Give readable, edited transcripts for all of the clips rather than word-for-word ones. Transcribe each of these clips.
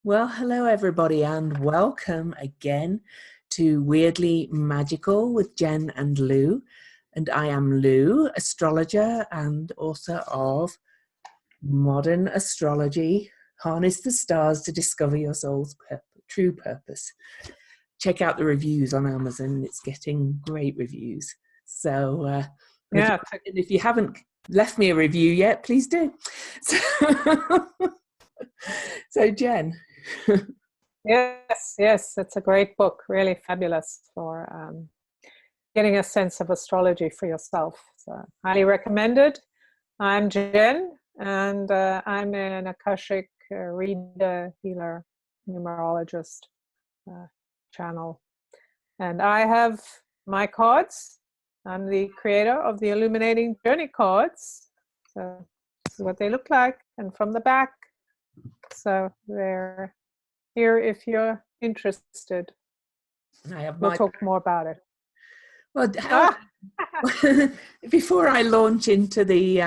Well, hello everybody and welcome again to Weirdly Magical with Jen and Lou. And I am Lou, astrologer and author of Modern Astrology, Harness the Stars to Discover Your Soul's True Purpose. Check out the reviews on Amazon. It's getting great reviews. So if you haven't left me a review yet, please do. So Jen. Yes, it's a great book, really fabulous for getting a sense of astrology for yourself. So highly recommended. I'm Jen, and I'm an Akashic reader, healer, numerologist channel. And I have my cards. I'm the creator of the Illuminating Journey cards. So this is what they look like, and from the back. So they're here if you're interested. We'll talk more about it. Well, before I launch into the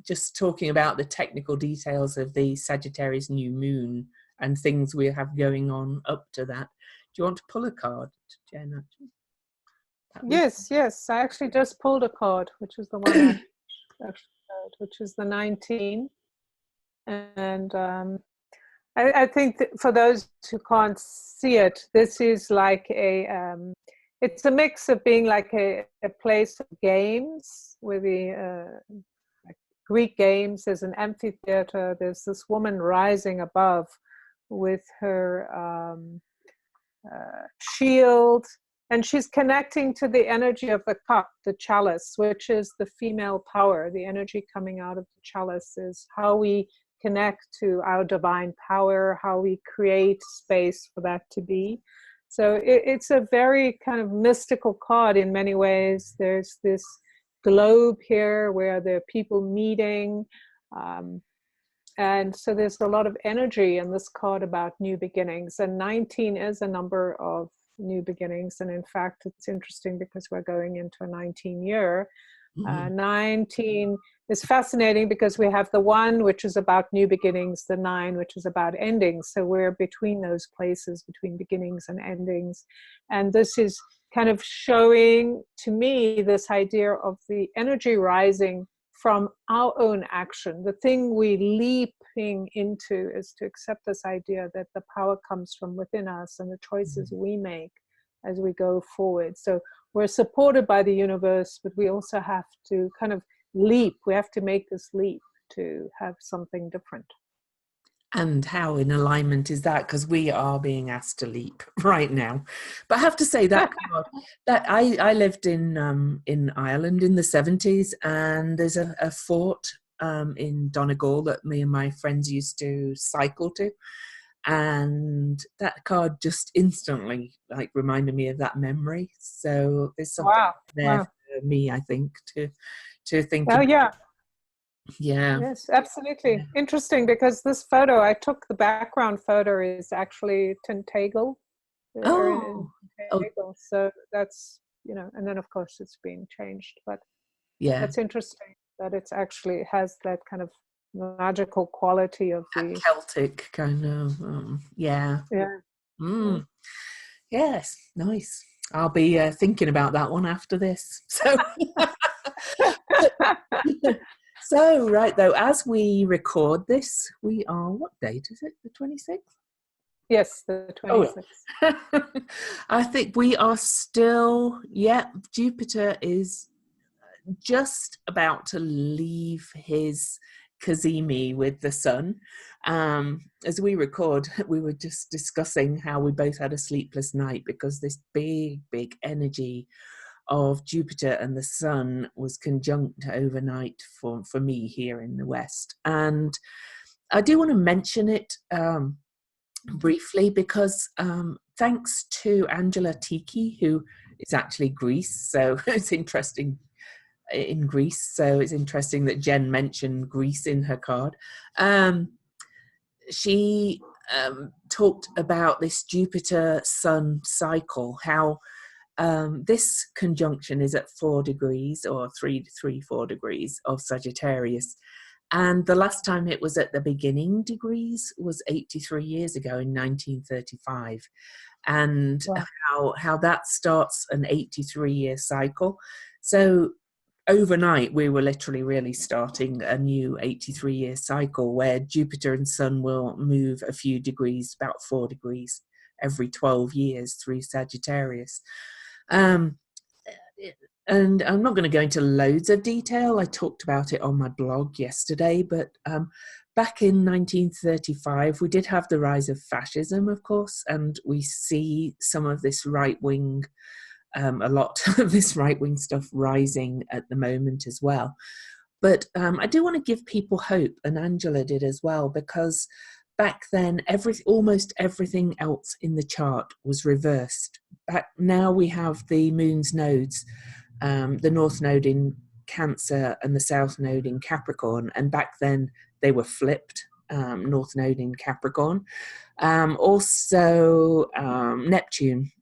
just talking about the technical details of the Sagittarius new moon and things we have going on up to that, do you want to pull a card, Jen? Yes. I actually just pulled a card, which is the one I actually heard, which is the 19. And I think that for those who can't see it, this is like it's a mix of being like a place of games with the like Greek games. There's an amphitheater. There's this woman rising above with her shield, and she's connecting to the energy of the cup, the chalice, which is the female power. The energy coming out of the chalice is how we connect to our divine power, how we create space for that to be. So it's a very kind of mystical card in many ways. There's this globe here where there are people meeting. And so there's a lot of energy in this card about new beginnings. And 19 is a number of new beginnings. And in fact, it's interesting because we're going into a 19-year. 19 is fascinating because we have the 1, which is about new beginnings, the 9, which is about endings. So we're between those places, between beginnings and endings. And this is kind of showing to me this idea of the energy rising from our own action. The thing we leaping into is to accept this idea that the power comes from within us and the choices we make as we go forward. So we're supported by the universe, but we also have to kind of leap. We have to make this leap to have something different. And how in alignment is that? Because we are being asked to leap right now. But I have to say that I lived in Ireland in the 70s, and there's a fort in Donegal that me and my friends used to cycle to. And that card just instantly reminded me of that memory. So there's something there for me, I think, to think about. Yeah. Yes, absolutely. Yeah. Interesting, because this photo I took, the background photo is actually Tentacle. So that's, and then of course it's been changed, but that's interesting that it's actually has that kind of magical quality of the Celtic kind of Yes, nice. I'll be thinking about that one after this. So right though, as we record this, we are, what date is it? The 26th? Yes, the 26th. Oh. I think we are still, Jupiter is just about to leave his Cazimi with the sun. As we record, we were just discussing how we both had a sleepless night because this big energy of Jupiter and the sun was conjunct overnight for me here in the West. And I do want to mention it briefly because thanks to Angela Tiki, who is actually Greece, so it's interesting in Greece, so it's interesting that Jen mentioned Greece in her card. She talked about this Jupiter-Sun cycle, how this conjunction is at 4 degrees or 3 to 4 degrees of Sagittarius, And the last time it was at the beginning degrees was 83 years ago in 1935. And Wow. how that starts an 83-year cycle. So overnight, we were literally really starting a new 83-year cycle where Jupiter and Sun will move a few degrees, about 4 degrees every 12 years through Sagittarius. Um, and I'm not going to go into loads of detail. I talked about it on my blog yesterday, but back in 1935, we did have the rise of fascism, of course, and we see some of this right-wing, a lot of this right-wing stuff rising at the moment as well. But I do want to give people hope, and Angela did as well, because back then, almost everything else in the chart was reversed. Now we have the moon's nodes, the north node in Cancer and the south node in Capricorn, and back then they were flipped, north node in Capricorn. Also, Neptune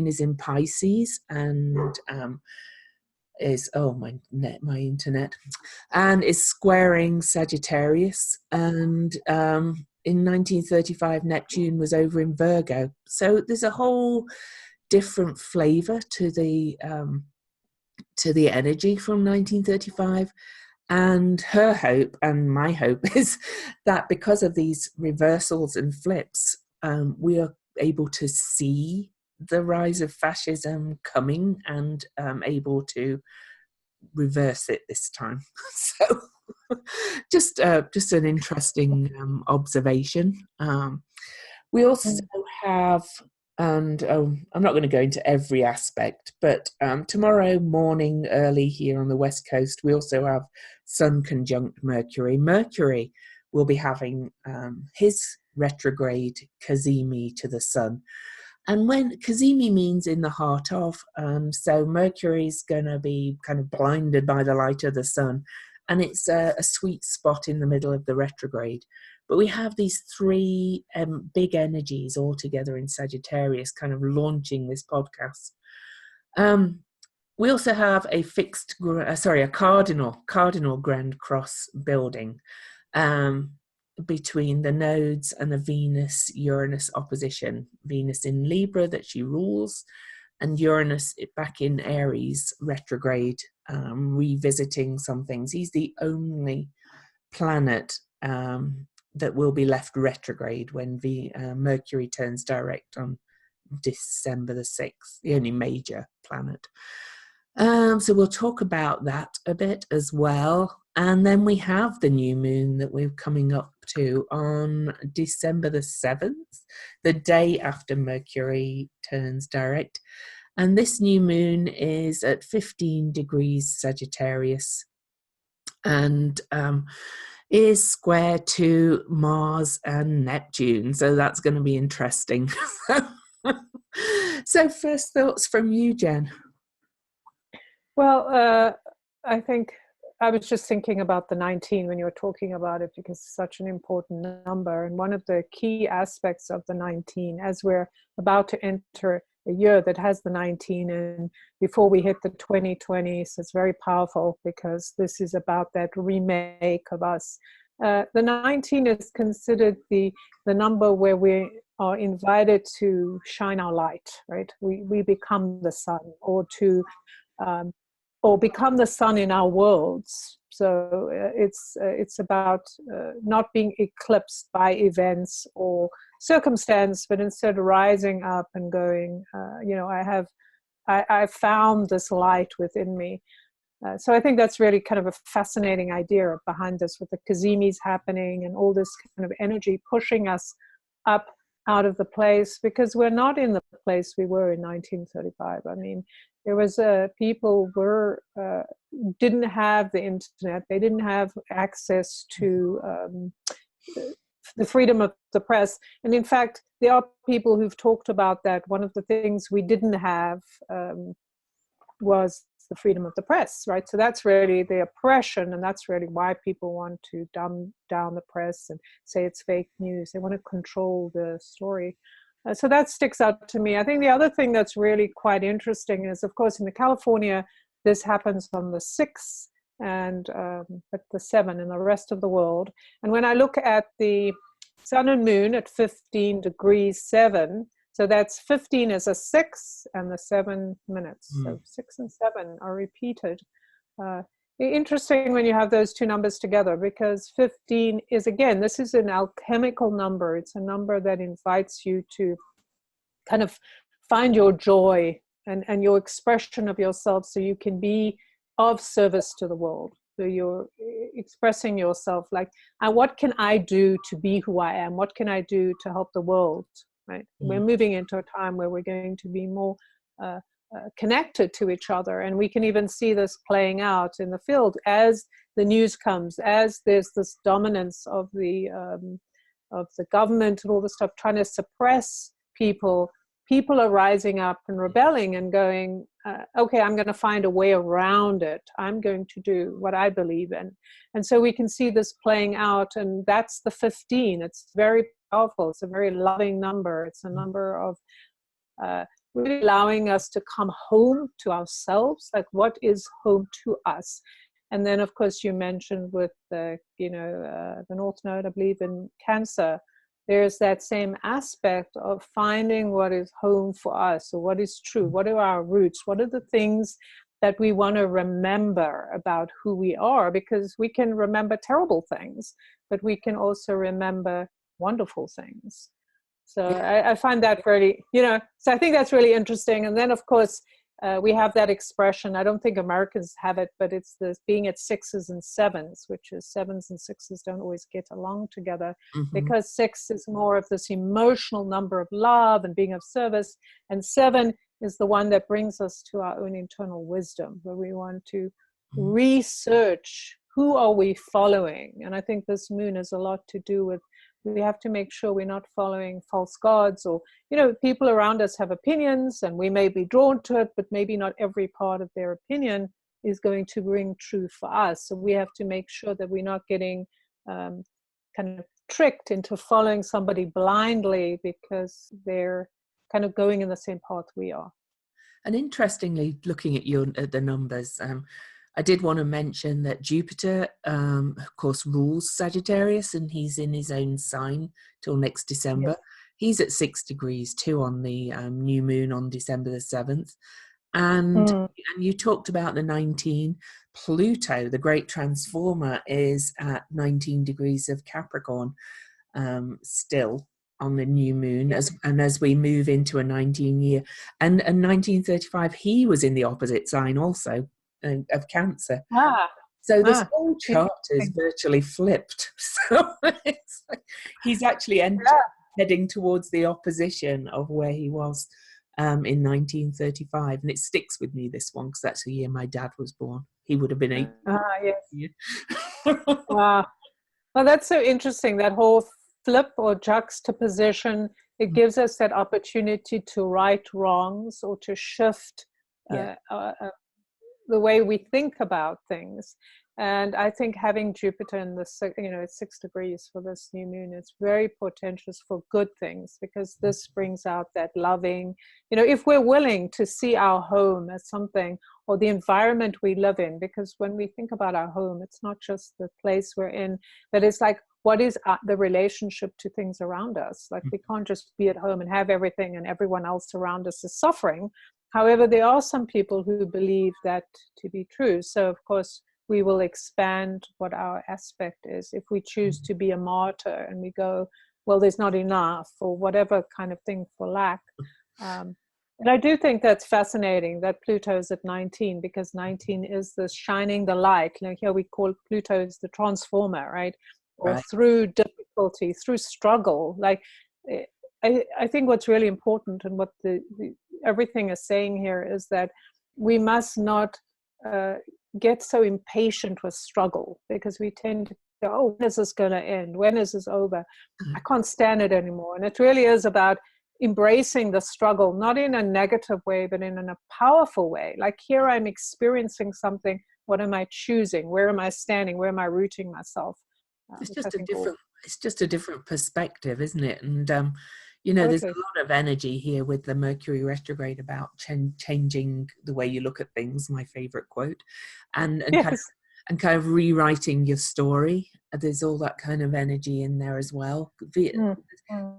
is in Pisces and is, oh, my internet, and is squaring Sagittarius. And in 1935, Neptune was over in Virgo. So there's a whole different flavor to the energy from 1935. And her hope and my hope is that because of these reversals and flips, we are able to see the rise of fascism coming and able to reverse it this time. So just an interesting observation. We also have, and I'm not going to go into every aspect, but tomorrow morning early here on the West Coast, we also have Sun conjunct Mercury. Mercury will be having his retrograde cazimi to the Sun. And when cazimi means in the heart of, so Mercury's going to be kind of blinded by the light of the Sun, and it's a sweet spot in the middle of the retrograde. But we have these three big energies all together in Sagittarius, kind of launching this podcast. We also have a cardinal Grand Cross building between the nodes and the Venus-Uranus opposition. Venus in Libra that she rules, and Uranus back in Aries retrograde, revisiting some things. He's the only planet that will be left retrograde when Mercury turns direct on December the 6th, the only major planet. So we'll talk about that a bit as well. And then we have the new moon that we're coming up to on December the 7th, the day after Mercury turns direct. And this new moon is at 15 degrees Sagittarius and is square to Mars and Neptune. So that's going to be interesting. So first thoughts from you, Jen. Well, I think I was just thinking about the 19 when you were talking about it, because it's such an important number. And one of the key aspects of the 19, as we're about to enter a year that has the 19, and before we hit the 2020s, it's very powerful because this is about that remake of us. The 19 is considered the number where we are invited to shine our light, right? We become the sun, or become the sun in our worlds. So it's about not being eclipsed by events or circumstance, but instead rising up and going, I found this light within me. So I think that's really kind of a fascinating idea behind this, with the cazimis happening and all this kind of energy pushing us up out of the place, because we're not in the place we were in 1935. I mean, there was people didn't have the internet, they didn't have access to the freedom of the press, and in fact, there are people who've talked about that. One of the things we didn't have was the freedom of the press, right? So that's really the oppression, and that's really why people want to dumb down the press and say it's fake news. They want to control the story. So that sticks out to me. I think the other thing that's really quite interesting is, of course, in California, this happens on the 6th and but the 7 in the rest of the world. And when I look at the sun and moon at 15 degrees 7, so that's 15 is a 6 and the 7 minutes. So 6 and 7 are repeated. Interesting when you have those two numbers together, because 15 is, again, this is an alchemical number. It's a number that invites you to kind of find your joy and your expression of yourself, so you can be of service to the world. So you're expressing yourself like, what can I do to be who I am? What can I do to help the world? Right? We're moving into a time where we're going to be more connected to each other, and we can even see this playing out in the field as the news comes, as there's this dominance of the government and all the stuff trying to suppress people. People are rising up and rebelling and going, okay, I'm going to find a way around it. I'm going to do what I believe in. And so we can see this playing out, and that's the 15. It's very powerful. It's a very loving number. It's a number of really allowing us to come home to ourselves, like what is home to us. And then, of course, you mentioned with the North Node, I believe, in Cancer, there's that same aspect of finding what is home for us, or what is true, what are our roots, what are the things that we want to remember about who we are, because we can remember terrible things, but we can also remember wonderful things. So I find that really, so I think that's really interesting. And then, of course, we have that expression. I don't think Americans have it, but it's this being at 6s and 7s, which is 7s and 6s don't always get along together, because 6 is more of this emotional number of love and being of service. And 7 is the one that brings us to our own internal wisdom, where we want to research, who are we following? And I think this moon has a lot to do with, we have to make sure we're not following false gods, or, people around us have opinions and we may be drawn to it, but maybe not every part of their opinion is going to ring true for us. So we have to make sure that we're not getting kind of tricked into following somebody blindly because they're kind of going in the same path we are. And interestingly, looking at the numbers, I did want to mention that Jupiter, of course, rules Sagittarius, and he's in his own sign till next December. Yes. He's at 6 degrees too on the new moon on December the 7th. And you talked about the 19. Pluto, the great transformer, is at 19 degrees of Capricorn still on the new moon, as we move into a 19 year. And 1935, he was in the opposite sign also, of Cancer. So this whole chart is virtually flipped. So it's like he's actually heading towards the opposition of where he was in 1935. And it sticks with me, this one, because that's the year my dad was born. He would have been 8. Yes. Wow. Well, that's so interesting, that whole flip or juxtaposition. It gives us that opportunity to right wrongs, or to shift the way we think about things. And I think having Jupiter in the 6 degrees for this new moon is very portentous for good things, because this brings out that loving, if we're willing to see our home as something, or the environment we live in, because when we think about our home, it's not just the place we're in, but it's like, what is the relationship to things around us? Like, we can't just be at home and have everything and everyone else around us is suffering. However, there are some people who believe that to be true. So, of course, we will expand what our aspect is. If we choose to be a martyr and we go, well, there's not enough, or whatever kind of thing for lack. And I do think that's fascinating that Pluto is at 19, because 19 is this shining the light. Here we call Pluto is the transformer, right? Or through difficulty, through struggle. Like, I think what's really important, and what everything is saying here, is that we must not get so impatient with struggle, because we tend to go, oh, when is this going to end? When is this over? I can't stand it anymore. And it really is about embracing the struggle, not in a negative way, but in a powerful way. Like, here I'm experiencing something. What am I choosing? Where am I standing? Where am I rooting myself? It's just a different perspective, isn't it? And there's a lot of energy here with the Mercury retrograde about changing the way you look at things, my favorite quote, and kind of and kind of rewriting your story. There's all that kind of energy in there as well. The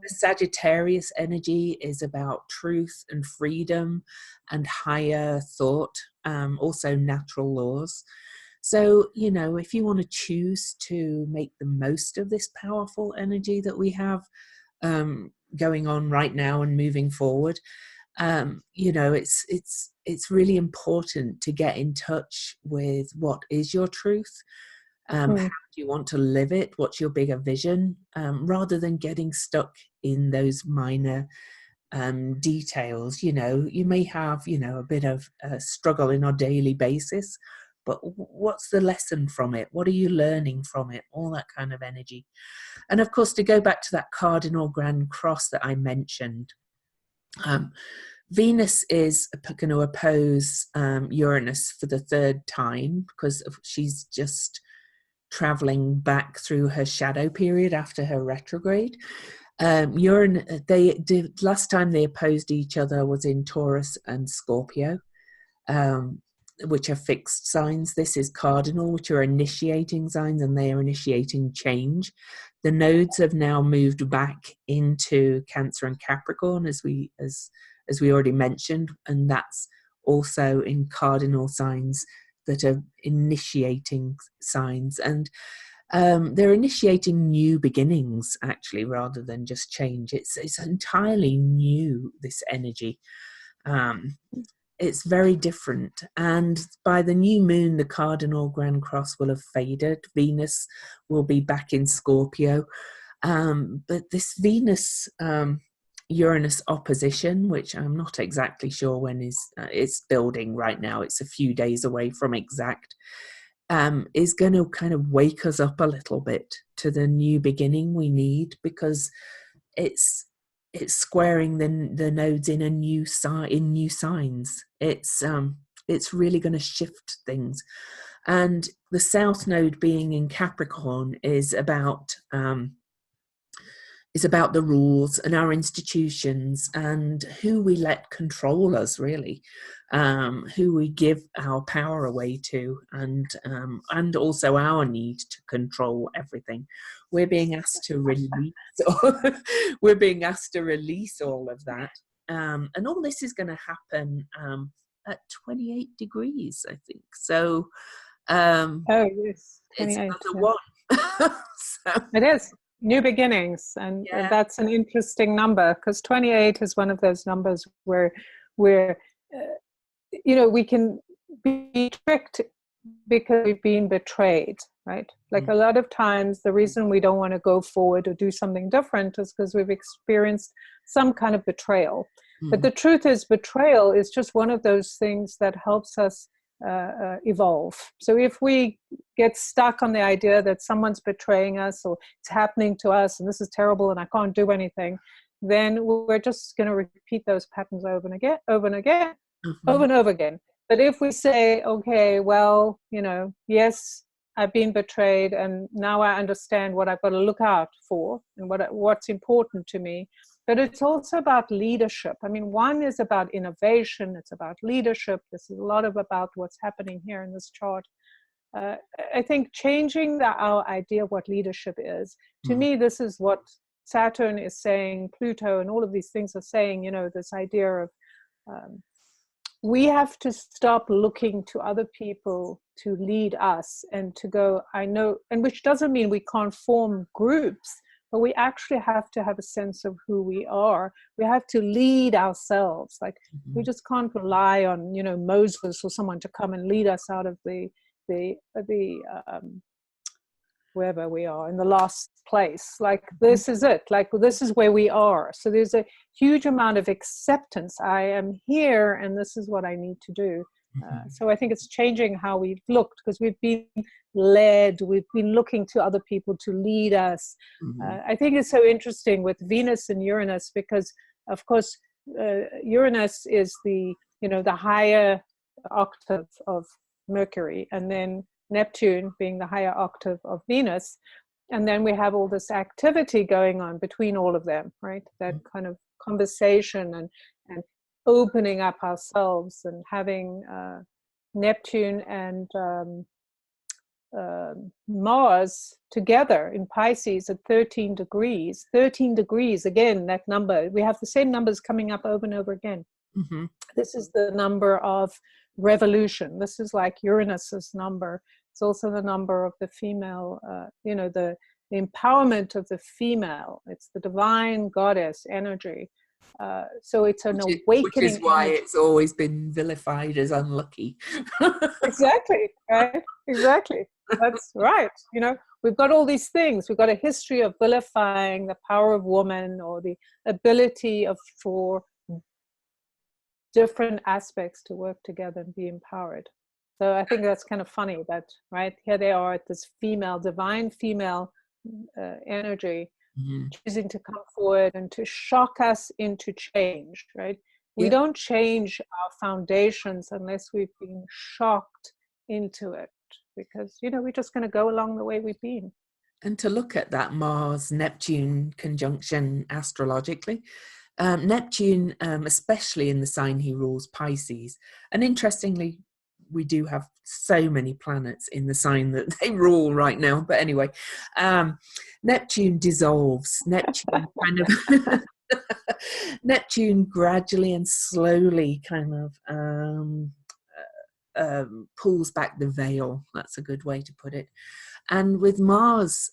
Sagittarius energy is about truth and freedom and higher thought, also natural laws. So, you know, if you want to choose to make the most of this powerful energy that we have going on right now and moving forward, you know, it's really important to get in touch with what is your truth. How do you want to live it? What's your bigger vision? Rather than getting stuck in those minor details. You know, you may have, you know, a bit of a struggle in our daily basis, but what's the lesson from it? What are you learning from it? All that kind of energy. And of course, to go back to that cardinal grand cross that I mentioned, Venus is going to oppose Uranus for the third time because she's just traveling back through her shadow period after her retrograde. Last time they opposed each other was in Taurus and Scorpio, which are fixed signs. This is cardinal, which are initiating signs, and they are initiating change. The nodes have now moved back into Cancer and Capricorn, as we already mentioned, and that's also in cardinal signs that are initiating signs, and they're initiating new beginnings, actually, rather than just change. It's entirely new, this energy. It's very different, and by the new moon, the cardinal grand cross will have faded. Venus will be back in Scorpio, but this Venus Uranus opposition, which I'm not exactly sure when it's building right now, it's a few days away from exact, is going to kind of wake us up a little bit to the new beginning we need, because it's squaring the nodes in new signs. It's really going to shift things, and the south node being in Capricorn is about the rules and our institutions and who we let control us, really, who we give our power away to, and also our need to control everything. We're being asked to release. We're being asked to release all of that, and all this is going to happen at 28 degrees, I think. So, oh yes, it's 28, another one. So, it is. New beginnings, and that's an interesting number, because 28 is one of those numbers where you know, we can be tricked because we've been betrayed, right? Like a lot of times the reason we don't want to go forward or do something different is because we've experienced some kind of betrayal. But the truth is, betrayal is just one of those things that helps us evolve. So if we get stuck on the idea that someone's betraying us or it's happening to us and this is terrible and I can't do anything, then we're just going to repeat those patterns over and again, over and again, over and over again. But if we say, okay, well, you know, yes, I've been betrayed, and now I understand what I've got to look out for and what's important to me. But it's also about leadership. I mean, one is about innovation. It's about leadership. This is a lot about what's happening here in this chart. I think changing our idea of what leadership is, to me, this is what Saturn is saying, Pluto, and all of these things are saying, you know, this idea of we have to stop looking to other people to lead us and to go, I know, and which doesn't mean we can't form groups, but we actually have to have a sense of who we are. We have to lead ourselves. Like we just can't rely on, you know, Moses or someone to come and lead us out of the wherever we are in the last place. Like this is it. Like this is where we are. So there's a huge amount of acceptance. I am here, and this is what I need to do. So I think it's changing how we've looked, because we've been led, we've been looking to other people to lead us. I think it's so interesting with Venus and Uranus, because of course Uranus is the, you know, the higher octave of Mercury, and then Neptune being the higher octave of Venus, and then we have all this activity going on between all of them, right? That kind of conversation and opening up ourselves, and having Neptune and Mars together in Pisces at 13 degrees. 13 degrees, again, that number, we have the same numbers coming up over and over again. Mm-hmm. This is the number of revolution. This is like Uranus's number. It's also the number of the female, the empowerment of the female. It's the divine goddess energy. So it's an awakening. Which is why energy. it's always been vilified as unlucky. Exactly, right? Exactly. That's right. We've got all these things. We've got a history of vilifying the power of woman, or the ability for different aspects to work together and be empowered. So I think that's kind of funny that, right, here they are at this female, divine female energy, choosing to come forward and to shock us into change, right? We don't change our foundations unless we've been shocked into it, because, we're just going to go along the way we've been. And to look at that Mars-Neptune conjunction astrologically, Neptune, especially in the sign he rules, Pisces, and interestingly, we do have so many planets in the sign that they rule right now. But anyway, Neptune dissolves. Neptune kind of Neptune gradually and slowly kind of pulls back the veil. That's a good way to put it. And with Mars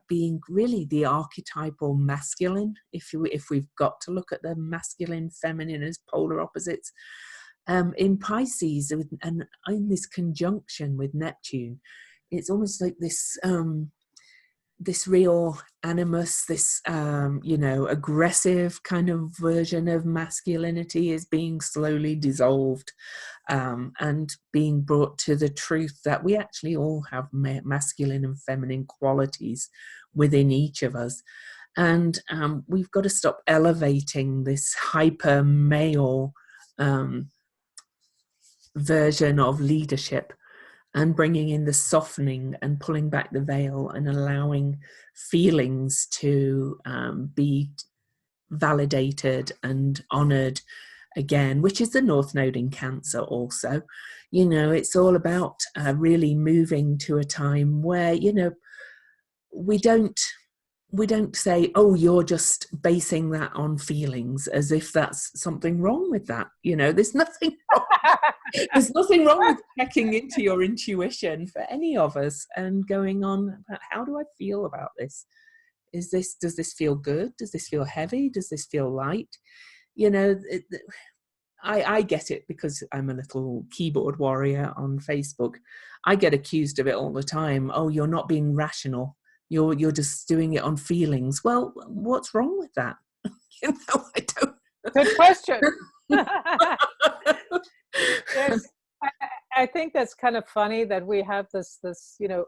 being really the archetypal masculine, if we've got to look at the masculine, feminine as polar opposites, in Pisces, and in this conjunction with Neptune, it's almost like this real animus, this aggressive kind of version of masculinity is being slowly dissolved, and being brought to the truth that we actually all have masculine and feminine qualities within each of us. And we've got to stop elevating this hyper male version of leadership, and bringing in the softening and pulling back the veil and allowing feelings to be validated and honored again, which is the North Node in Cancer also. It's all about really moving to a time where, we don't say, oh, you're just basing that on feelings, as if that's something wrong with that. There's nothing wrong. There's nothing wrong with checking into your intuition for any of us and going on, how do I feel about this? Does this feel good? Does this feel heavy? Does this feel light? I get it because I'm a little keyboard warrior on Facebook. I get accused of it all the time. Oh, you're not being rational. You're just doing it on feelings. Well, what's wrong with that? I don't. Good question. Yes, I think that's kind of funny that we have this,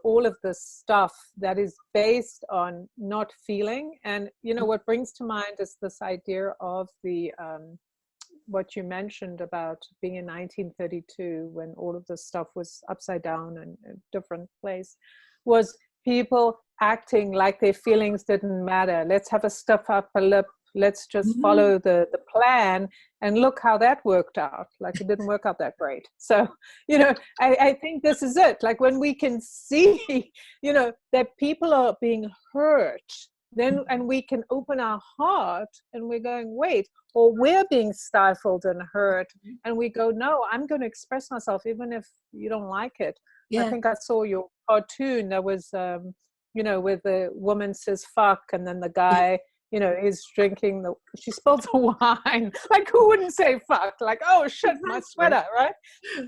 all of this stuff that is based on not feeling. And, what brings to mind is this idea of the, what you mentioned about being in 1932, when all of this stuff was upside down and in a different place, was people acting like their feelings didn't matter. Let's have a stuff upper lip. Let's just follow the plan, and look how that worked out. Like, it didn't work out that great. So, I think this is it. Like, when we can see, that people are being hurt, then, and we can open our heart and we're going, wait, or we're being stifled and hurt, and we go, no, I'm going to express myself even if you don't like it. Yeah. I think I saw your cartoon that was, where the woman says fuck, and then the guy, is drinking she spilled the wine. Like, who wouldn't say fuck? Like, oh shit, my sweater, right?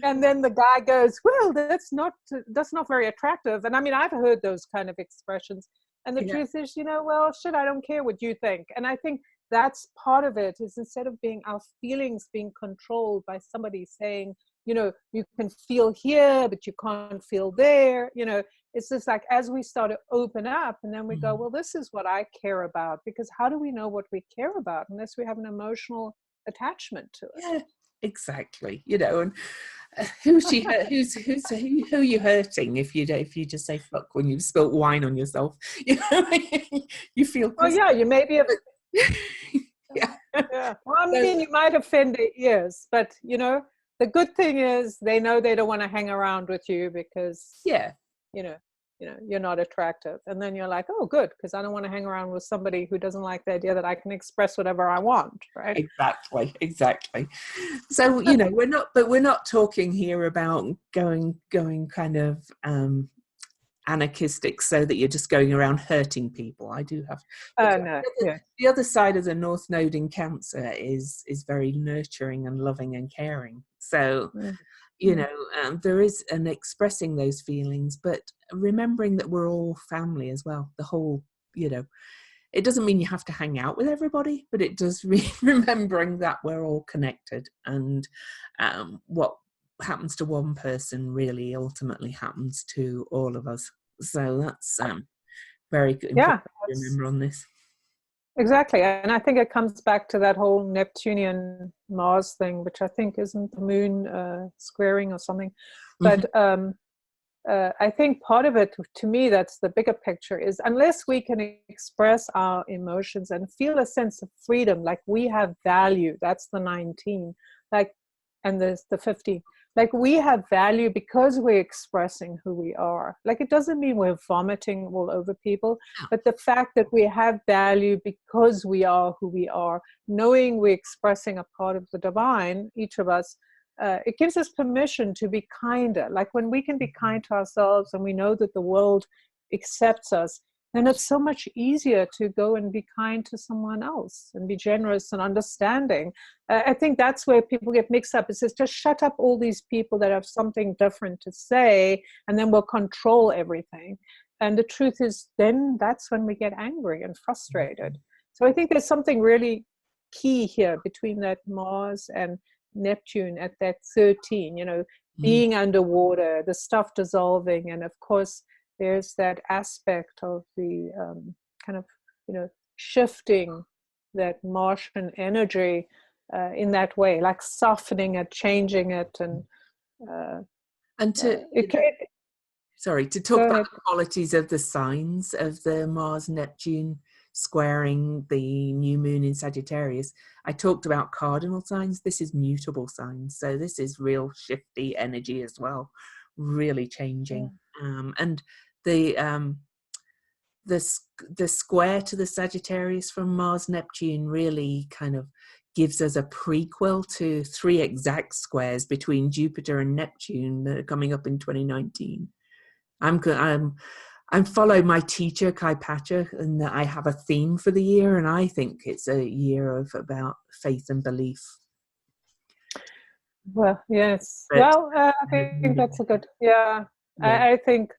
And then the guy goes, well, that's not very attractive. And I mean, I've heard those kind of expressions. And the truth is, well, shit, I don't care what you think. And I think that's part of it, is instead of our feelings being controlled by somebody saying, you can feel here, but you can't feel there, it's just like, as we start to open up, and then we go, well, this is what I care about. Because how do we know what we care about unless we have an emotional attachment to it? Yeah, exactly. And who are you hurting if you just say fuck when you've spilt wine on yourself? You feel. Oh yeah, you may be. Yeah. Well, I mean, you might offend their ears, but the good thing is they know they don't want to hang around with you, because you're not attractive. And then you're like, oh, good, because I don't want to hang around with somebody who doesn't like the idea that I can express whatever I want, right? Exactly. So, we're not talking here about going kind of anarchistic, so that you're just going around hurting people. I do have No, yeah. the other side of the North Node in Cancer is very nurturing and loving and caring. So there is an expressing those feelings, but remembering that we're all family as well. The whole, it doesn't mean you have to hang out with everybody, but it does remembering that we're all connected, and what happens to one person really ultimately happens to all of us. So that's very good, important to remember on this. Exactly. And I think it comes back to that whole Neptunian Mars thing, which I think isn't the moon squaring or something. But I think part of it, to me, that's the bigger picture, is unless we can express our emotions and feel a sense of freedom, like we have value, that's the 19, like, and there's the 15. Like we have value because we're expressing who we are. Like it doesn't mean we're vomiting all over people, but the fact that we have value because we are who we are, knowing we're expressing a part of the divine, each of us, it gives us permission to be kinder. Like when we can be kind to ourselves and we know that the world accepts us, then it's so much easier to go and be kind to someone else and be generous and understanding. I think that's where people get mixed up. It says, just shut up all these people that have something different to say, and then we'll control everything. And the truth is, then that's when we get angry and frustrated. So I think there's something really key here between that Mars and Neptune at that 13, being underwater, the stuff dissolving, and of course, there's that aspect of the kind of, shifting that Martian energy in that way, like softening it, changing it, and to talk about the qualities of the signs of the Mars Neptune squaring the new moon in Sagittarius. I talked about cardinal signs. This is mutable signs, so this is real shifty energy as well, really changing. And the square to the Sagittarius from Mars Neptune really kind of gives us a prequel to 3 exact squares between Jupiter and Neptune that are coming up in 2019. I'm follow my teacher Kai Pacha, and I have a theme for the year, and I think it's a year of about faith and belief. Well, yes. I think that's a good, I think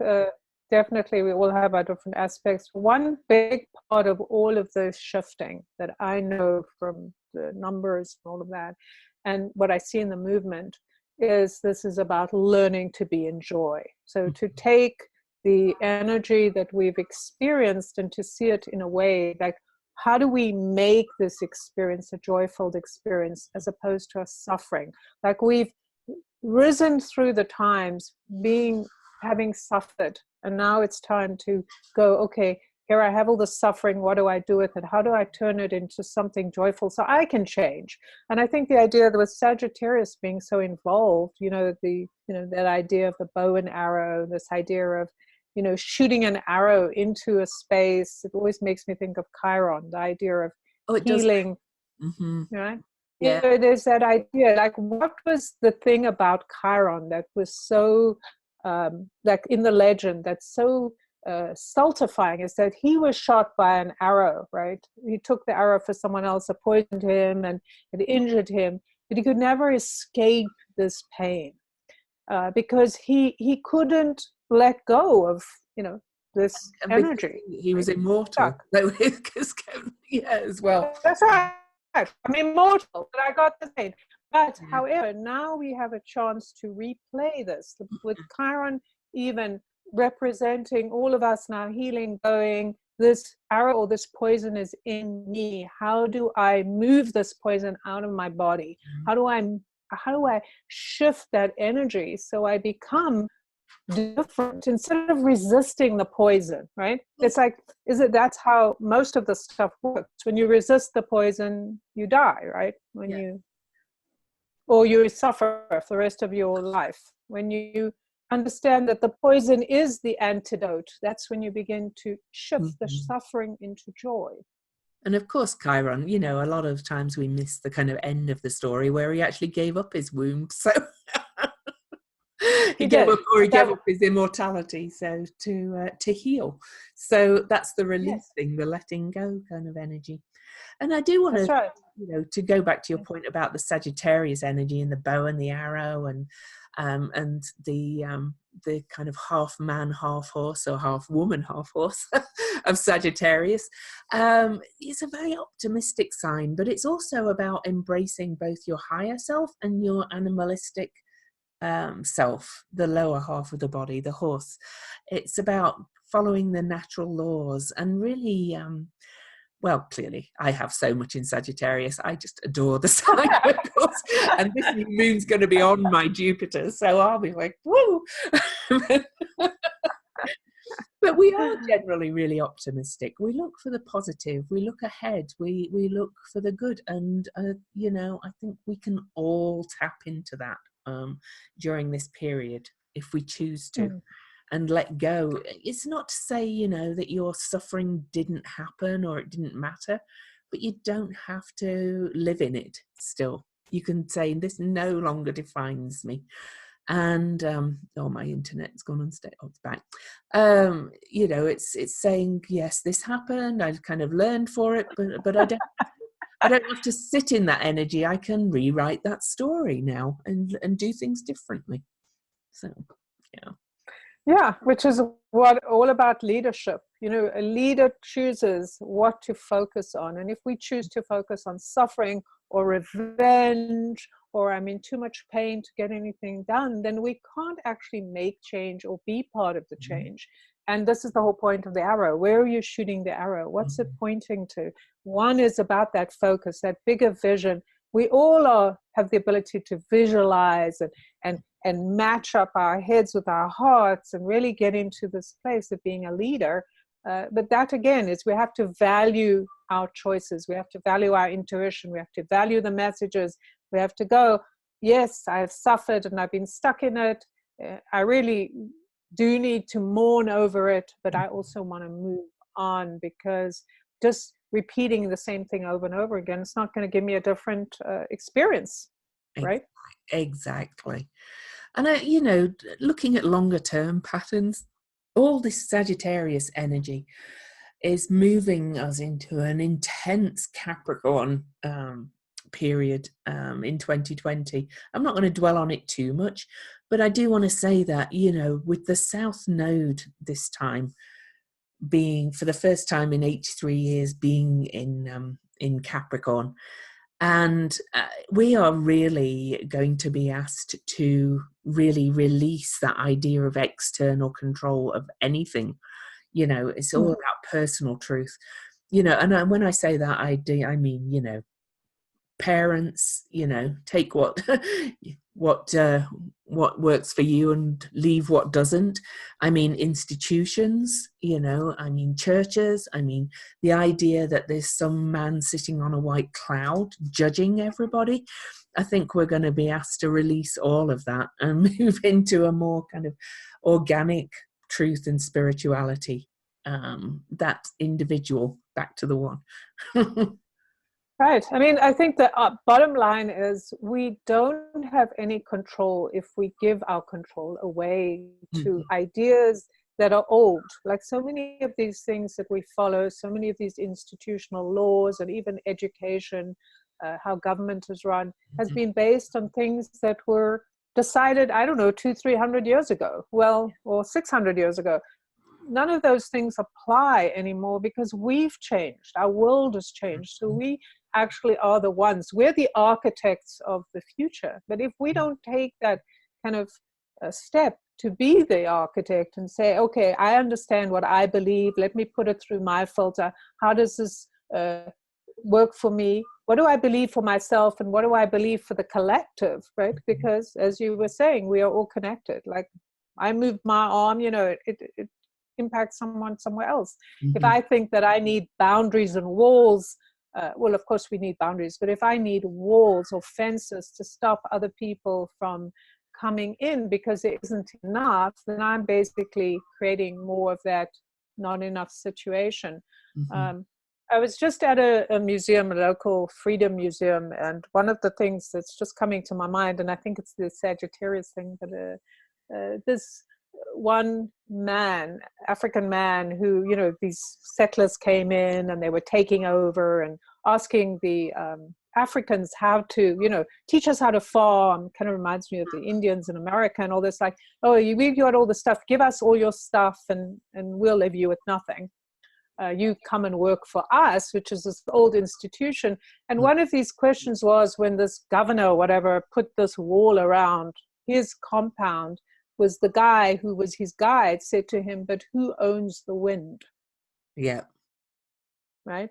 definitely we all have our different aspects. One big part of all of this shifting that I know from the numbers and all of that, and what I see in the movement, is this is about learning to be in joy. So to take the energy that we've experienced and to see it in a way like, how do we make this experience a joyful experience as opposed to a suffering? Like we've risen through the times having suffered, and now it's time to go, okay, here I have all the suffering, what do I do with it? How do I turn it into something joyful so I can change? And I think the idea that with Sagittarius being so involved, that idea of the bow and arrow, this idea of shooting an arrow into a space, it always makes me think of Chiron, the idea of healing. Right? Yeah. There's that idea, like what was the thing about Chiron that was so, like in the legend, that's so stultifying, is that he was shot by an arrow, right? He took the arrow for someone else, it poisoned him and it injured him, but he could never escape this pain because he couldn't let go of this energy. He was immortal. As well. That's right. I'm immortal, but I got the same. But however, now we have a chance to replay this with Chiron even representing all of us now, healing, going, this arrow or this poison is in me. How do I move this poison out of my body? How do I shift that energy so I become different instead of resisting the poison, right? It's like, that's how most of the stuff works. When you resist the poison, you die, right? Or you suffer for the rest of your life. When you understand that the poison is the antidote, that's when you begin to shift the Mhm. suffering into joy. And of course, Chiron, you know, a lot of times we miss the kind of end of the story where he actually gave up his womb. So he He gave did. up, or he That, gave up his immortality, so to heal. So that's the yes, releasing, the letting go kind of energy. And I do want that's to, right. you know, to go back to your point about the Sagittarius energy and the bow and the arrow, and the kind of half man, half horse, or half woman, half horse of Sagittarius. It's a very optimistic sign, but it's also about embracing both your higher self and your animalistic self, the lower half of the body, the horse. It's about following the natural laws and really, well, clearly I have so much in Sagittarius. I just adore the sign, of course. And this new moon's going to be on my Jupiter, so I'll be like, woo! But we are generally really optimistic. We look for the positive. We look ahead. We look for the good. And, you know, I think we can all tap into that during this period if we choose to. Mm. And let go. It's not to say, you know, that your suffering didn't happen or it didn't matter, but you don't have to live in it still. You can say, this no longer defines me. And oh, my internet's gone on state. Oh, it's back. You know, it's saying, yes, this happened. I've kind of learned for it, but I don't have to sit in that energy. I can rewrite that story now and do things differently. So, yeah. Yeah, which is what all about leadership. You know, a leader chooses what to focus on. And if we choose to focus on suffering or revenge, or I'm in too much pain to get anything done, then we can't actually make change or be part of the change. And this is the whole point of the arrow. Where are you shooting the arrow? What's it pointing to? One is about that focus, that bigger vision. We all have the ability to visualize and match up our heads with our hearts and really get into this place of being a leader. But that again is, we have to value our choices. We have to value our intuition. We have to value the messages. We have to go, yes, I've suffered and I've been stuck in it. I really do need to mourn over it, but I also want to move on, because just repeating the same thing over and over again, it's not going to give me a different experience, right? Exactly. And, you know, looking at longer term patterns, all this Sagittarius energy is moving us into an intense Capricorn period in 2020. I'm not going to dwell on it too much, but I do want to say that, you know, with the South Node this time being, for the first time in 83 years, being in Capricorn, and we are really going to be asked to really release that idea of external control of anything. You know, it's all about personal truth. You know, and when I say that, I mean, you know, parents, you know, take what what works for you and leave what doesn't. I mean, institutions, you know, I mean, churches. I mean, the idea that there's some man sitting on a white cloud judging everybody. I think we're going to be asked to release all of that and move into a more kind of organic truth and spirituality. That individual, back to the one. Right. I mean, I think the bottom line is, we don't have any control if we give our control away to ideas that are old. Like so many of these things that we follow, so many of these institutional laws, and even education, how government is run, has been based on things that were decided, I don't know, 200-300 years ago, well, or 600 years ago. None of those things apply anymore, because we've changed. Our world has changed. So we actually are the ones. We're the architects of the future. But if we don't take that kind of step to be the architect and say, okay, I understand what I believe. Let me put it through my filter. How does this work for me? What do I believe for myself? And what do I believe for the collective, right? Because as you were saying, we are all connected. Like I moved my arm, you know, it impact someone somewhere else. If I think that I need boundaries and walls, well, of course we need boundaries, but if I need walls or fences to stop other people from coming in because it isn't enough, then I'm basically creating more of that not enough situation. Mm-hmm. I was just at a museum, a local freedom museum, and one of the things that's just coming to my mind, and I think it's the Sagittarius thing, but this one man, African man, who, you know, these settlers came in and they were taking over and asking the Africans how to, you know, teach us how to farm. Kind of reminds me of the Indians in America and all this, like, oh, we've got all the stuff, give us all your stuff and we'll leave you with nothing. You come and work for us, which is this old institution. And one of these questions was, when this governor or whatever put this wall around his compound, was the guy who was his guide said to him, but who owns the wind? Yeah. Right?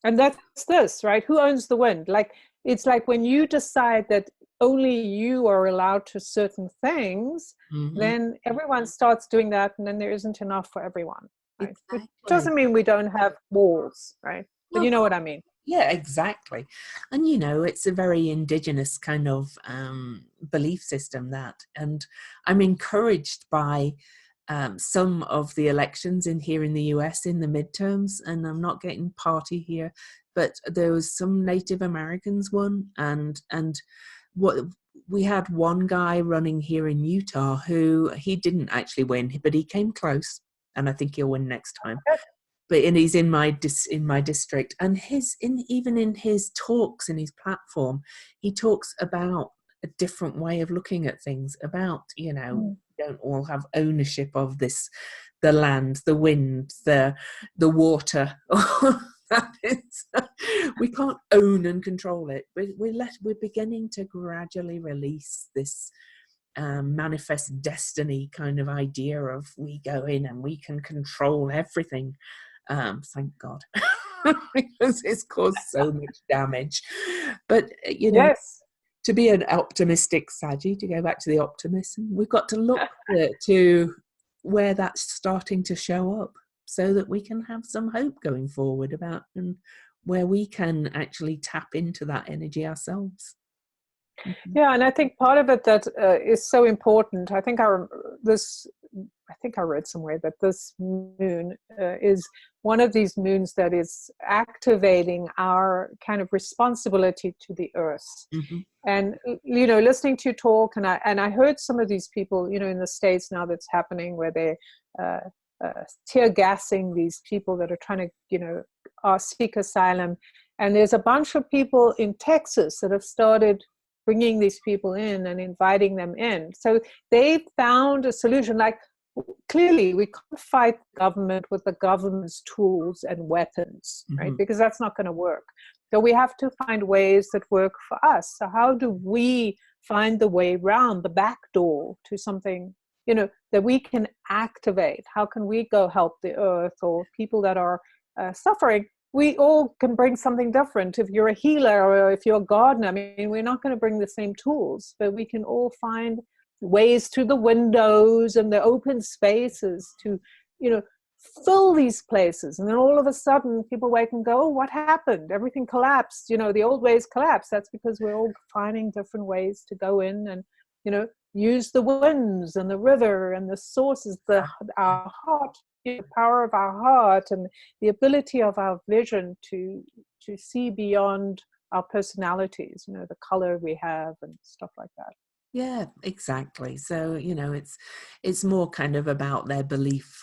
And that's this, right? Who owns the wind? Like, it's like when you decide that only you are allowed to certain things, Mm-hmm. then everyone starts doing that, and then there isn't enough for everyone. Right? Exactly. It doesn't mean we don't have walls, right? But you know what I mean. Yeah, exactly. And, you know, it's a very indigenous kind of belief system, that. And I'm encouraged by some of the elections here in the US in the midterms, and I'm not getting party here, but there was some Native Americans won, and what we had one guy running here in Utah who he didn't actually win, but he came close, and I think he'll win next time. But he's in my district, and even in his talks, in his platform, he talks about a different way of looking at things. About, you know, don't all have ownership of this, the land, the wind, the water. We can't own and control it. We're beginning to gradually release this manifest destiny kind of idea of we go in and we can control everything. Thank God, because it's caused so much damage. But, you know, Yes. To be an optimistic Saggy, to go back to the optimism, we've got to look to where that's starting to show up, so that we can have some hope going forward about, and where we can actually tap into that energy ourselves. Mm-hmm. Yeah, and I think part of it that is so important. I think I read somewhere that this moon is one of these moons that is activating our kind of responsibility to the earth. Mm-hmm. And, you know, listening to you talk, and I heard some of these people, you know, in the States now that's happening, where they're tear gassing these people that are trying to, you know, seek asylum. And there's a bunch of people in Texas that have started bringing these people in and inviting them in. So they found a solution. Like, clearly we can't fight the government with the government's tools and weapons, right? Mm-hmm. Because that's not going to work. So we have to find ways that work for us. So how do we find the way around the back door to something, you know, that we can activate? How can we go help the earth or people that are suffering? We all can bring something different. If you're a healer or if you're a gardener, I mean, we're not going to bring the same tools, but we can all find ways through the windows and the open spaces to, you know, fill these places. And then all of a sudden people wake and go, oh, what happened? Everything collapsed. You know, the old ways collapsed. That's because we're all finding different ways to go in and, you know, use the winds and the river and the sources, our heart, the power of our heart and the ability of our vision to see beyond our personalities, you know, the color we have and stuff like that. Yeah, exactly. So, you know, it's more kind of about their belief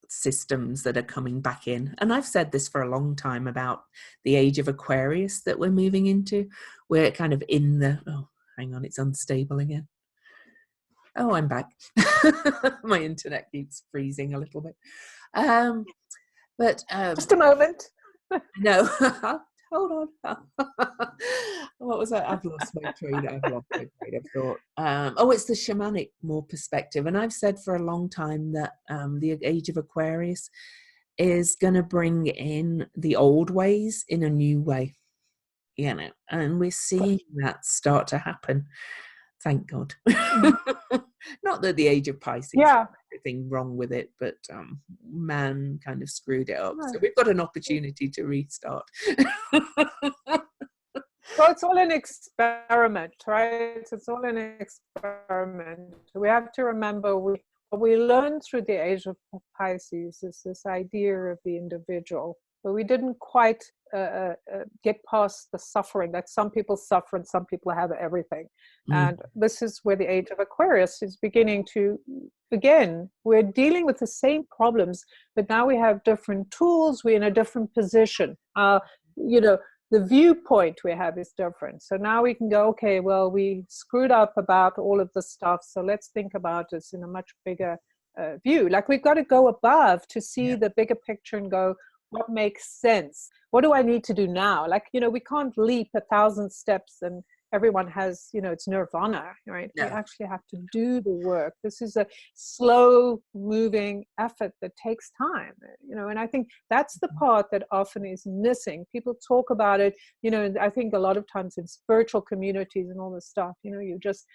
systems that are coming back in. And I've said this for a long time about the age of Aquarius that we're moving into. We're kind of in the, oh, hang on, it's unstable again. Oh, I'm back. My internet keeps freezing a little bit. But just a moment. No, hold on. What was that? I've lost my train of thought. Oh, it's the shamanic more perspective. And I've said for a long time that the age of Aquarius is going to bring in the old ways in a new way, you know, and we're seeing that start to happen. Thank God. Not that the age of Pisces, yeah, everything wrong with it, but man kind of screwed it up. So we've got an opportunity to restart. So it's all an experiment, right? It's all an experiment. We have to remember what we learned through the age of Pisces is this idea of the individual, but we didn't quite get past the suffering that some people suffer and some people have everything. And this is where the age of Aquarius is beginning to begin. We're dealing with the same problems, but now we have different tools. We're in a different position. The viewpoint we have is different. So now we can go, okay, well, we screwed up about all of this stuff. So let's think about this in a much bigger view. Like we've got to go above to see the bigger picture and go, what makes sense? What do I need to do now? Like, we can't leap 1,000 steps and everyone has, it's nirvana, right? No. We actually have to do the work. This is a slow moving effort that takes time, and I think that's the part that often is missing. People talk about it, and I think a lot of times in spiritual communities and all this stuff, you just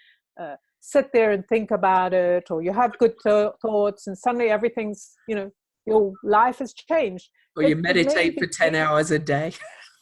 sit there and think about it, or you have good thoughts and suddenly everything's, your life has changed. Or you meditate for 10 hours a day.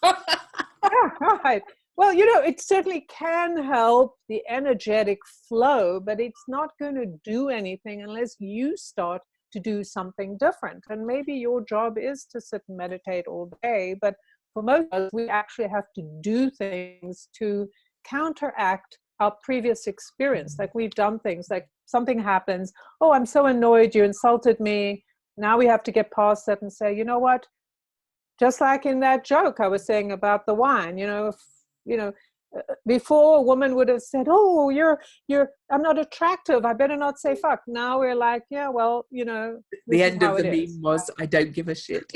Yeah, right. Well, it certainly can help the energetic flow, but it's not going to do anything unless you start to do something different. And maybe your job is to sit and meditate all day, but for most of us, we actually have to do things to counteract our previous experience. Like we've done things, like something happens, oh, I'm so annoyed, you insulted me. Now we have to get past that and say, you know what? Just like in that joke I was saying about the wine, before a woman would have said, oh, I'm not attractive, I better not say fuck. Now we're like, yeah, well, the end of the meme was, I don't give a shit.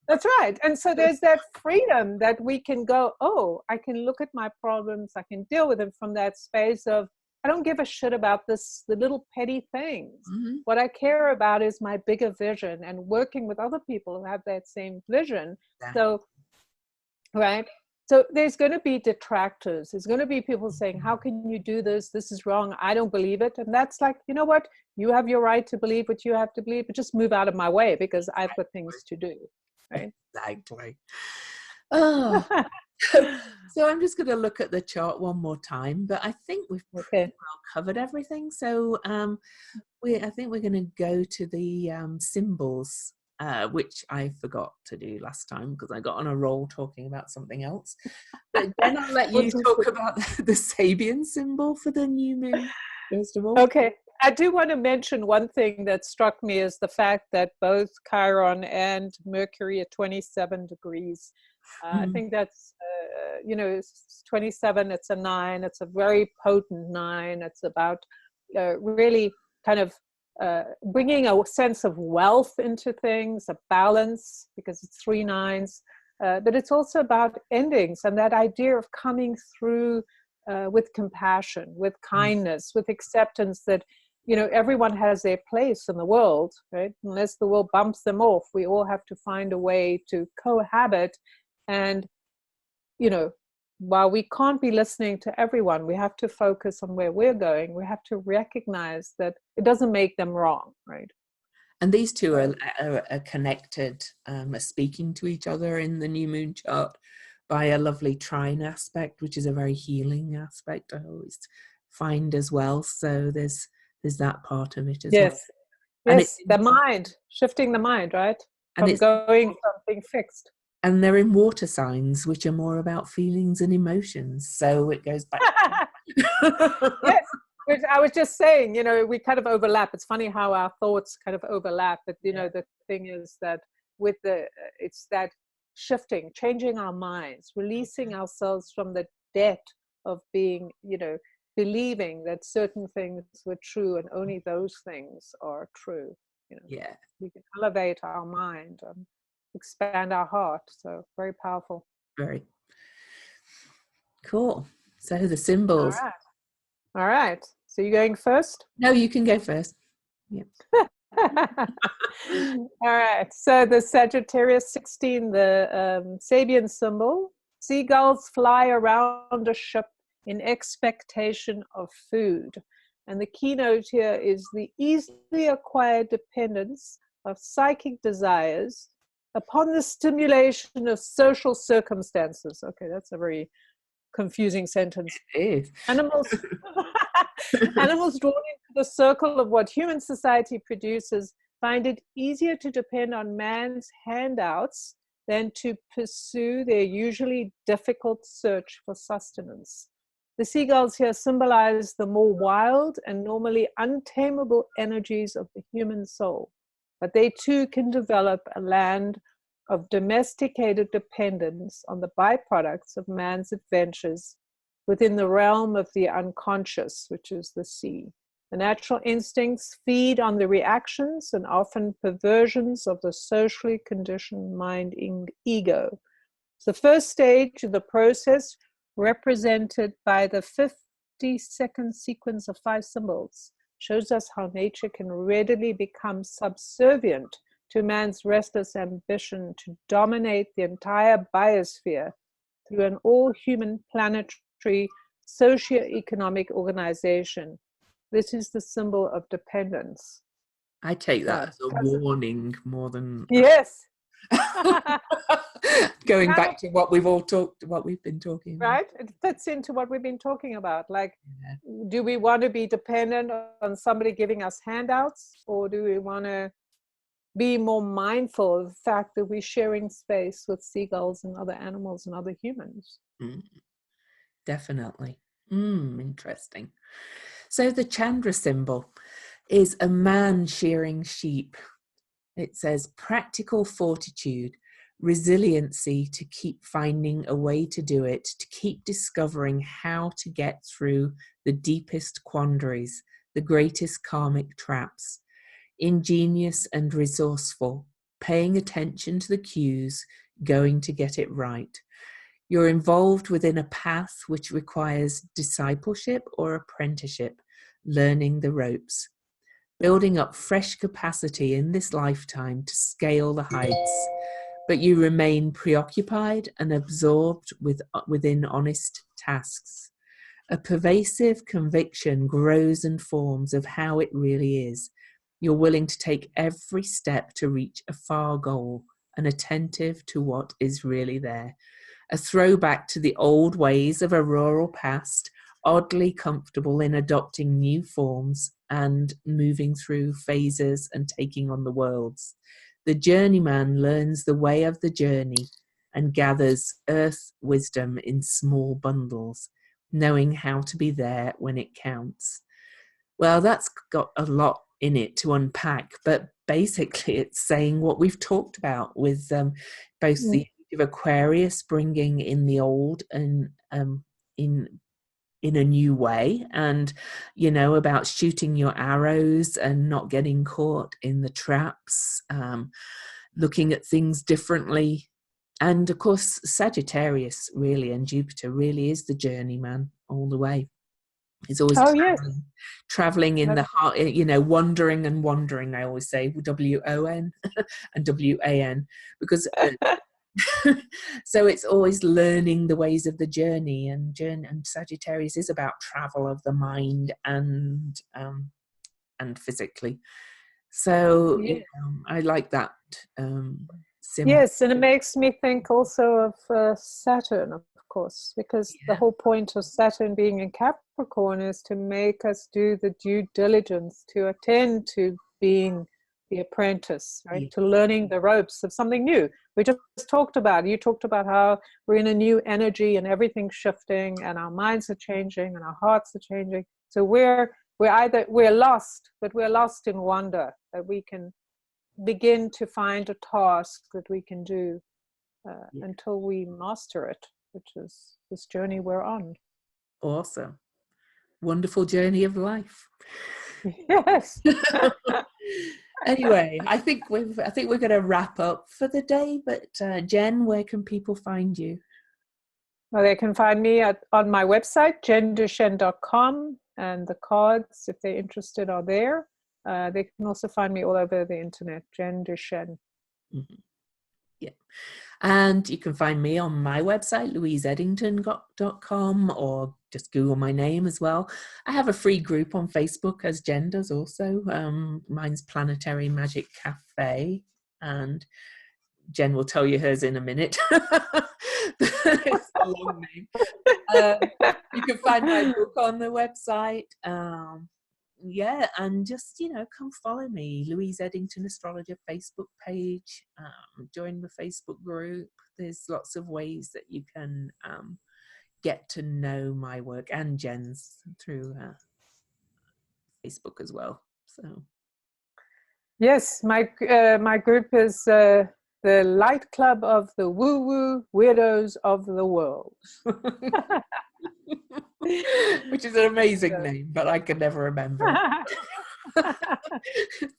That's right. And so there's that freedom that we can go, oh, I can look at my problems, I can deal with them from that space of, I don't give a shit about the little petty things. Mm-hmm. What I care about is my bigger vision and working with other people who have that same vision. Yeah. So, right. So there's going to be detractors. There's going to be people saying, how can you do this? This is wrong. I don't believe it. And that's like, you know what? You have your right to believe what you have to believe, but just move out of my way because I've got things to do. Right. Exactly. Oh. So I'm just going to look at the chart one more time, but I think we've pretty well covered everything. So I think we're going to go to the symbols, which I forgot to do last time because I got on a roll talking about something else. But then I'll let you talk about the Sabian symbol for the new moon, first of all. Okay. I do want to mention one thing that struck me is the fact that both Chiron and Mercury are 27 degrees. I think that's, 27, it's a 9. It's a very potent 9. It's about really kind of bringing a sense of wealth into things, a balance, because it's 3 9s. But it's also about endings and that idea of coming through with compassion, with kindness, with acceptance that, everyone has their place in the world, right? Unless the world bumps them off, we all have to find a way to cohabit. And, while we can't be listening to everyone, we have to focus on where we're going. We have to recognize that it doesn't make them wrong, right? And these two are connected, are speaking to each other in the new moon chart by a lovely trine aspect, which is a very healing aspect I always find as well. So there's that part of it as well. Yes, the mind, shifting the mind, right? From going from being fixed. And they're in water signs, which are more about feelings and emotions. So it goes back. Yes, which I was just saying, we kind of overlap. It's funny how our thoughts kind of overlap. But, the thing is that it's that shifting, changing our minds, releasing ourselves from the debt of being, believing that certain things were true and only those things are true. Yeah. We can elevate our mind and expand our heart. So very powerful. Very cool. So the symbols. All right. So you going first? No, you can go first. Yeah. All right. So the Sagittarius 16, the Sabian symbol. Seagulls fly around a ship in expectation of food. And the keynote here is the easily acquired dependence of psychic desires upon the stimulation of social circumstances. Okay, that's a very confusing sentence. It is. Animals, animals drawn into the circle of what human society produces find it easier to depend on man's handouts than to pursue their usually difficult search for sustenance. The seagulls here symbolize the more wild and normally untamable energies of the human soul, but they too can develop a land of domesticated dependence on the byproducts of man's adventures within the realm of the unconscious, which is the sea. The natural instincts feed on the reactions and often perversions of the socially conditioned mind ego. The first stage of the process, represented by the 50-second sequence of 5 symbols, shows us how nature can readily become subservient to man's restless ambition to dominate the entire biosphere through an all-human planetary socio-economic organization. This is the symbol of dependence. I take that as a warning more than yes. Going back to what we've been talking about. Right? It fits into what we've been talking about. Like, do we want to be dependent on somebody giving us handouts, or do we want to be more mindful of the fact that we're sharing space with seagulls and other animals and other humans? Definitely. Interesting. So the Chandra symbol is a man shearing sheep. It says practical fortitude, resiliency to keep finding a way to do it, to keep discovering how to get through the deepest quandaries, the greatest karmic traps, ingenious and resourceful, paying attention to the cues, going to get it right. You're involved within a path which requires discipleship or apprenticeship, learning the ropes, building up fresh capacity in this lifetime to scale the heights, but you remain preoccupied and absorbed within honest tasks. A pervasive conviction grows and forms of how it really is. You're willing to take every step to reach a far goal and attentive to what is really there. A throwback to the old ways of a rural past, oddly comfortable in adopting new forms and moving through phases and taking on the worlds. The journeyman learns the way of the journey and gathers earth wisdom in small bundles, knowing how to be there when it counts. Well, that's got a lot in it to unpack, but basically it's saying what we've talked about with both the of Aquarius bringing in the old and in a new way, and about shooting your arrows and not getting caught in the traps, looking at things differently. And of course Sagittarius really, and Jupiter really is the journeyman all the way. It's always traveling in the heart, wandering and wandering. I always say WON and WAN, because so it's always learning the ways of the journey, and Sagittarius is about travel of the mind and physically. So I like that symbol. Yes, and it makes me think also of Saturn, of course, because the whole point of Saturn being in Capricorn is to make us do the due diligence to attend to being the apprentice, right? To learning the ropes of something new. We just talked about, you talked about how we're in a new energy and everything's shifting and our minds are changing and our hearts are changing. So we're lost, but we're lost in wonder, that we can begin to find a task that we can do until we master it, which is this journey we're on. Awesome. Wonderful journey of life. Yes. Anyway, I think we're going to wrap up for the day. But Jen, where can people find you? Well, they can find me on my website, jenduchenne.com, and the cards, if they're interested, are there. They can also find me all over the internet, Jen Duchenne. Mm-hmm. Yeah. And you can find me on my website, louiseeddington.com, or just Google my name as well. I have a free group on Facebook, as Jen does also. Mine's Planetary Magic Cafe. And Jen will tell you hers in a minute. It's a long name. You can find my book on the website. Yeah, and just, come follow me, Louise Eddington Astrologer Facebook page. Join the Facebook group. There's lots of ways that you can get to know my work and Jen's through Facebook as well. So yes, my group is the Light Club of the Woo Woo Weirdos of the World. Which is an amazing name, but I can never remember. But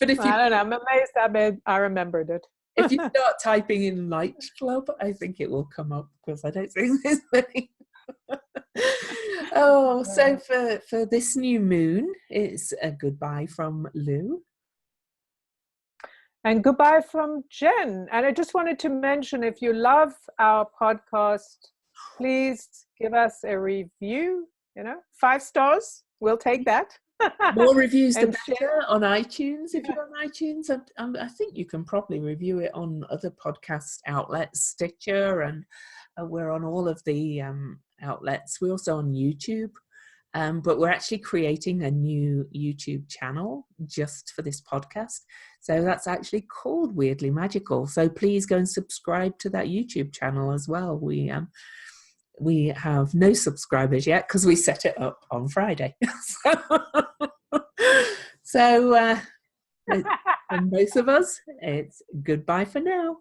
if I don't know, I'm amazed I remembered it. If you start typing in Light Club, I think it will come up, because I don't think there's many. Oh, so for this new moon, it's a goodbye from Lou. And goodbye from Jen. And I just wanted to mention, if you love our podcast, please give us a review. 5 stars. We'll take that. More reviews the better on iTunes. If you're on iTunes, I think you can probably review it on other podcast outlets, Stitcher, and we're on all of the outlets. We're also on YouTube, but we're actually creating a new YouTube channel just for this podcast. So that's actually called Weirdly Magical. So please go and subscribe to that YouTube channel as well. We have no subscribers yet because we set it up on Friday. So from both of us, it's goodbye for now.